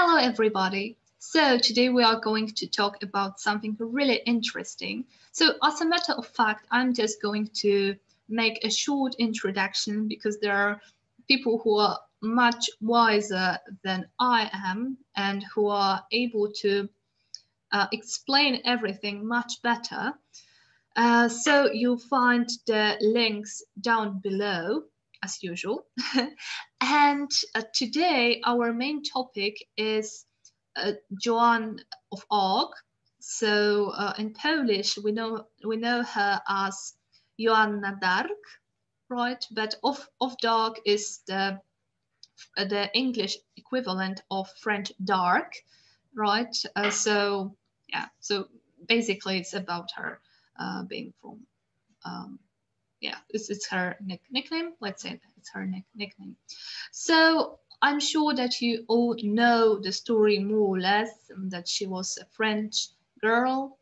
Hello everybody! So today we are going to talk about something really interesting. So as a matter of fact, I'm just going to make a short introduction because there are people who are much wiser than I am and who are able to explain everything much better. So you'll find the links down below as usual. And today our main topic is Joan of Arc. So in Polish we know her as Joanna d'Arc, right? But of D'Arc is the English equivalent of French dark, right? So yeah, so basically it's about her being from yeah, it's her nickname. Let's say it's her nickname. So I'm sure that you all know the story more or less, that she was a French girl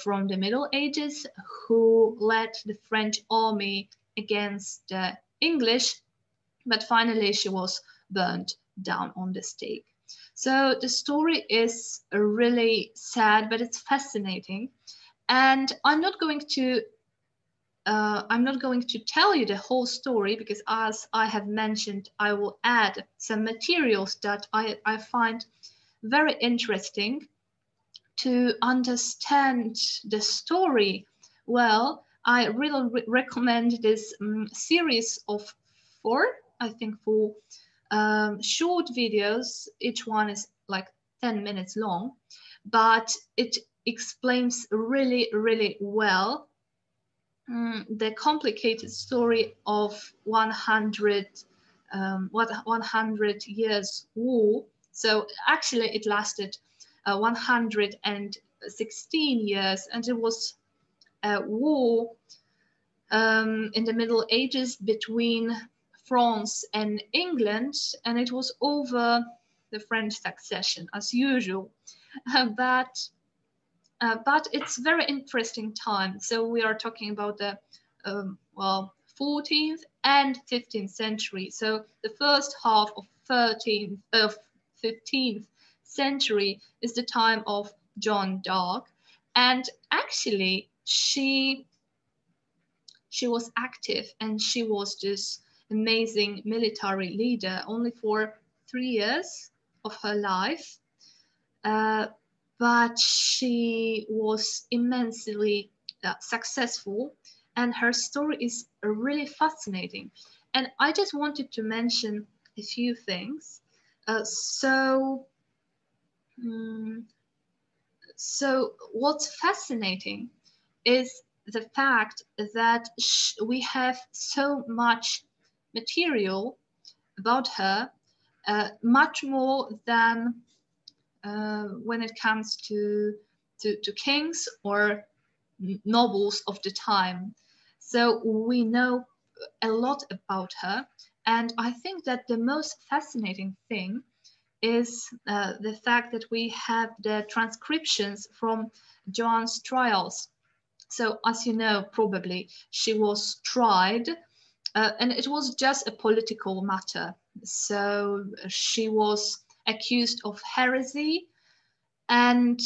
from the Middle Ages who led the French army against the English, but finally she was burned down on the stake. So the story is really sad, but it's fascinating. And I'm not going to tell you the whole story because, as I have mentioned, I will add some materials that I find very interesting to understand the story well. I really recommend this series of four short videos. Each one is like 10 minutes long, but it explains really, really well the complicated story of 100 years war. So actually it lasted 116 years, and it was a war in the Middle Ages between France and England, and it was over the French succession as usual. But it's very interesting time. So we are talking about the 14th and 15th century. So the first half of 15th century is the time of Joan d'Arc, and actually she was active and she was this amazing military leader only for 3 years of her life. But she was immensely successful, and her story is really fascinating. And I just wanted to mention a few things. So what's fascinating is the fact that we have so much material about her, much more than when it comes to kings or nobles of the time. So we know a lot about her, and I think that the most fascinating thing is the fact that we have the transcriptions from Joan's trials. So as you know, probably she was tried, and it was just a political matter. So she was accused of heresy, and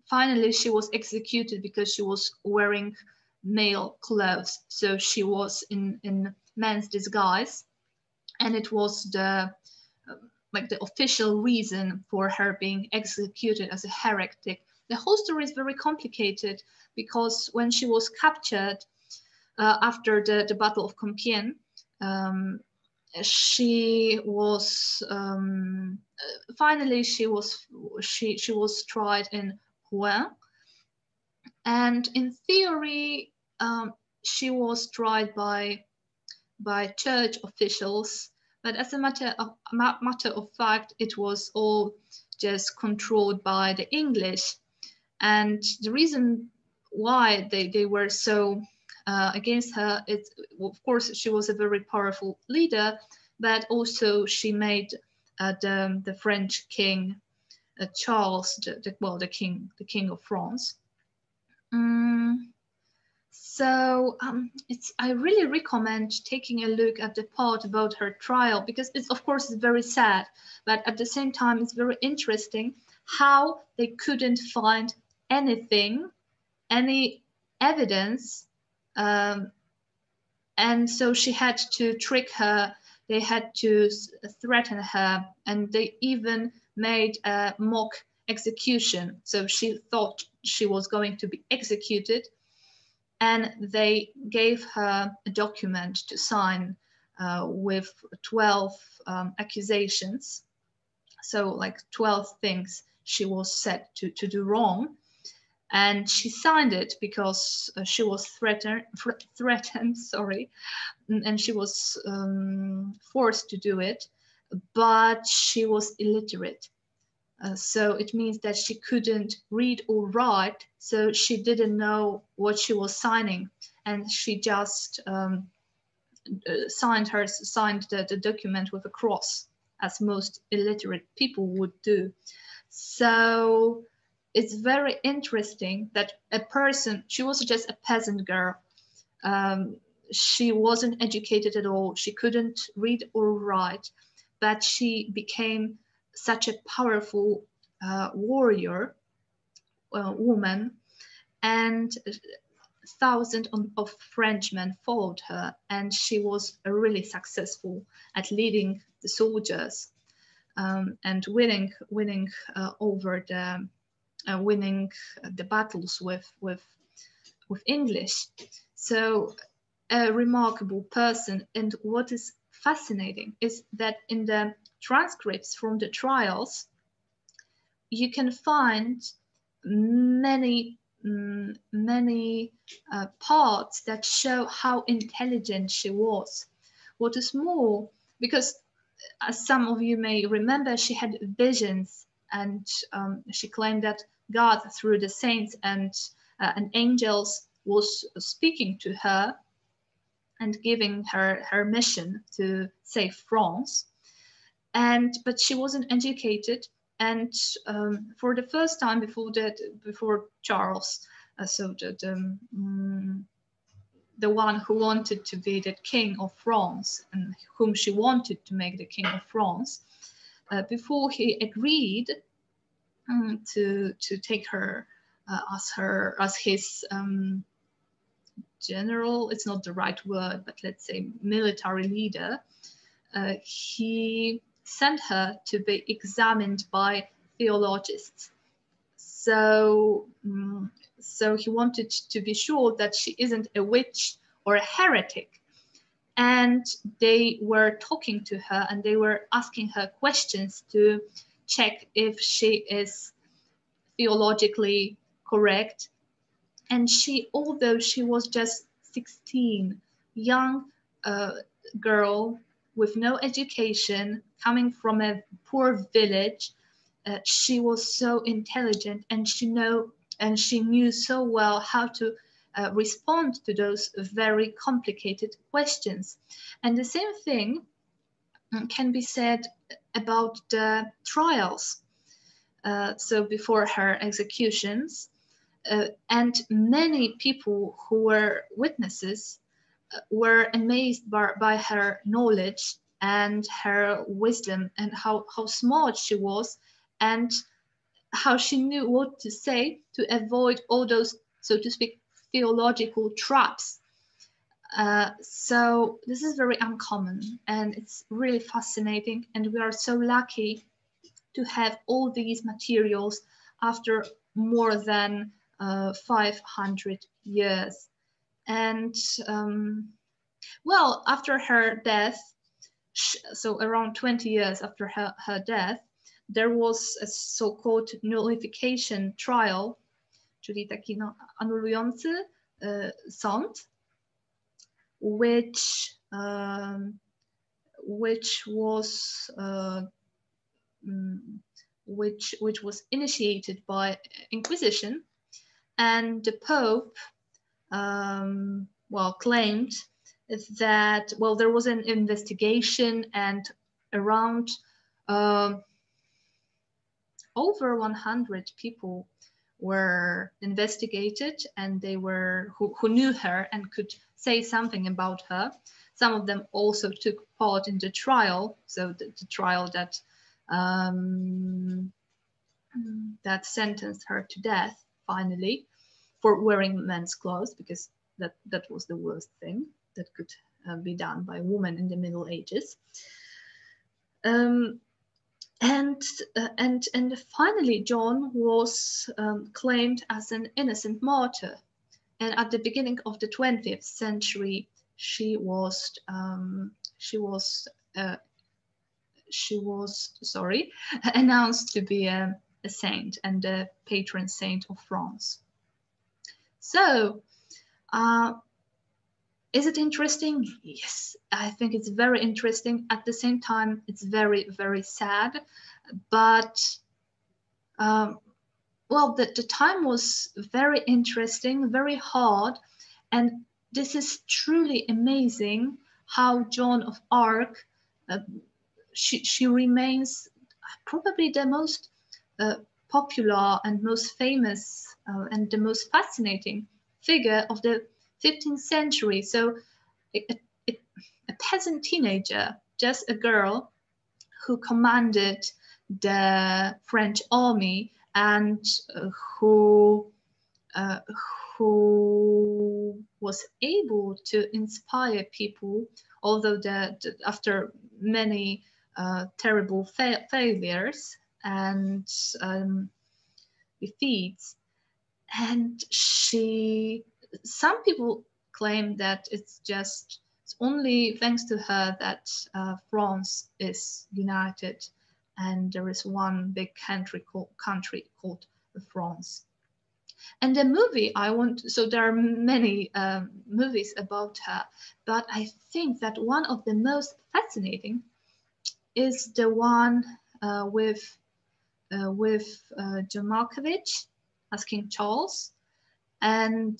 finally she was executed because she was wearing male clothes. So she was in men's disguise, and it was the official reason for her being executed as a heretic. The whole story is very complicated because when she was captured after the Battle of Compiègne, she was finally she was tried in Rouen, and in theory she was tried by church officials, but as a matter of fact it was all just controlled by the English. And the reason why they were so against her, it's of course she was a very powerful leader, but also she made the French king Charles the king of France. So I really recommend taking a look at the part about her trial, because it's, of course, it's very sad, but at the same time it's very interesting how they couldn't find anything, any evidence, and so she had to trick her. They had to threaten her, and they even made a mock execution. So she thought she was going to be executed, and they gave her a document to sign with 12 accusations. So like 12 things she was said to do wrong. And she signed it because she was threatened, sorry, and she was forced to do it, but she was illiterate. So it means that she couldn't read or write, so she didn't know what she was signing, and she just signed the document with a cross, as most illiterate people would do. So it's very interesting that a person, she was just a peasant girl. She wasn't educated at all. She couldn't read or write, but she became such a powerful warrior woman, and thousands of Frenchmen followed her, and she was really successful at leading the soldiers and winning the battles with English. So a remarkable person. And what is fascinating is that in the transcripts from the trials, you can find many parts that show how intelligent she was. What is more, because as some of you may remember, she had visions, and she claimed that God, through the saints and angels, was speaking to her and giving her mission to save France. But she wasn't educated, and for the first time before Charles, so the one who wanted to be the king of France and whom she wanted to make the king of France, before he agreed to take her as his general, it's not the right word, but let's say military leader, he sent her to be examined by theologians. So he wanted to be sure that she isn't a witch or a heretic. And they were talking to her, and they were asking her questions to check if she is theologically correct. And she, although she was just 16, young girl with no education, coming from a poor village, she was so intelligent, and she knew so well how to respond to those very complicated questions. And the same thing can be said about the trials. So before her executions, and many people who were witnesses were amazed by her knowledge and her wisdom, and how smart she was, and how she knew what to say to avoid all those, so to speak, theological traps. So this is very uncommon, and it's really fascinating, and we are so lucky to have all these materials after more than 500 years. And well, after her death, so around 20 years after her death, there was a so-called nullification trial, czyli taki anulujący sąd, which was initiated by Inquisition, and the Pope claimed that there was an investigation, and around over 100 people were investigated, and they were who knew her and could say something about her. Some of them also took part in the trial, so the trial that that sentenced her to death finally for wearing men's clothes, because that was the worst thing that could be done by a woman in the Middle Ages. And finally, Joan was claimed as an innocent martyr. And at the beginning of the 20th century, she was announced to be a saint and the patron saint of France. So, is it interesting? Yes, I think it's very interesting. At the same time, it's very, very sad. But, well, the time was very interesting, very hard. And this is truly amazing how Joan of Arc, she remains probably the most popular and most famous and the most fascinating figure of the 15th century. So a peasant teenager, just a girl who commanded the French army and who was able to inspire people, although after many terrible failures and defeats. And some people claim that it's only thanks to her that France is united and there is one big country called France. And the movie so there are many movies about her, but I think that one of the most fascinating is the one with John Malkovich as King Charles, and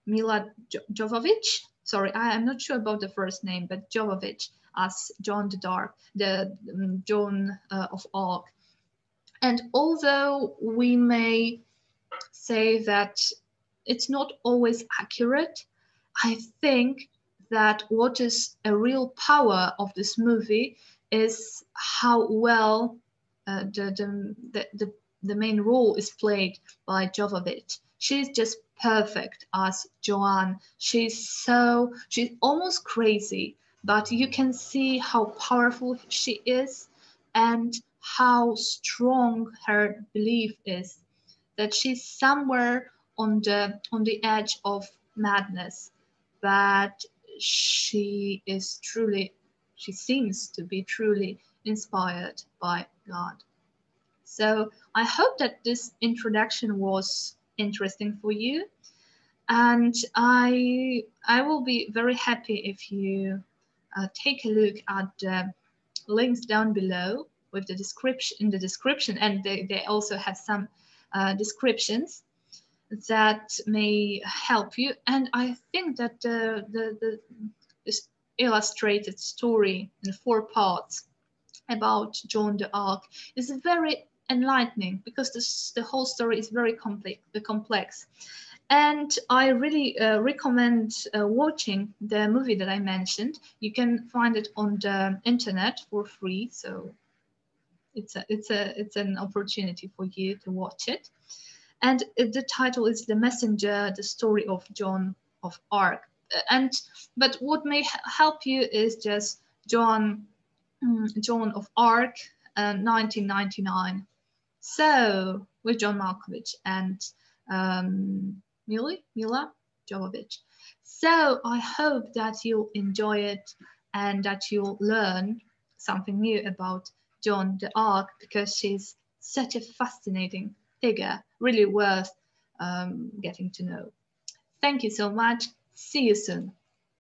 Mila Jovovich. Sorry, I'm not sure about the first name, but Jovovich as Joan d'Arc, the Joan of Arc. And although we may say that it's not always accurate, I think that what is a real power of this movie is how well the main role is played by Jovovich. She's just perfect as Joan. She's almost crazy, but you can see how powerful she is and how strong her belief is, that she's somewhere on the edge of madness, but she seems to be truly inspired by God. So I hope that this introduction was interesting for you, and I will be very happy if you take a look at the links down below with the description, and they also have some descriptions that may help you. And I think that this illustrated story in 4 parts about Joan d'Arc is very enlightening, because the whole story is very complex. And I really recommend watching the movie that I mentioned. You can find it on the internet for free, so it's an opportunity for you to watch it. And the title is The Messenger, the story of Joan of Arc. But what may help you is just Joan of Arc, 1999. So with John Malkovich and Mila Jovovich. So I hope that you'll enjoy it and that you'll learn something new about Joan d'Arc, because she's such a fascinating figure, really worth getting to know. Thank you so much. See you soon.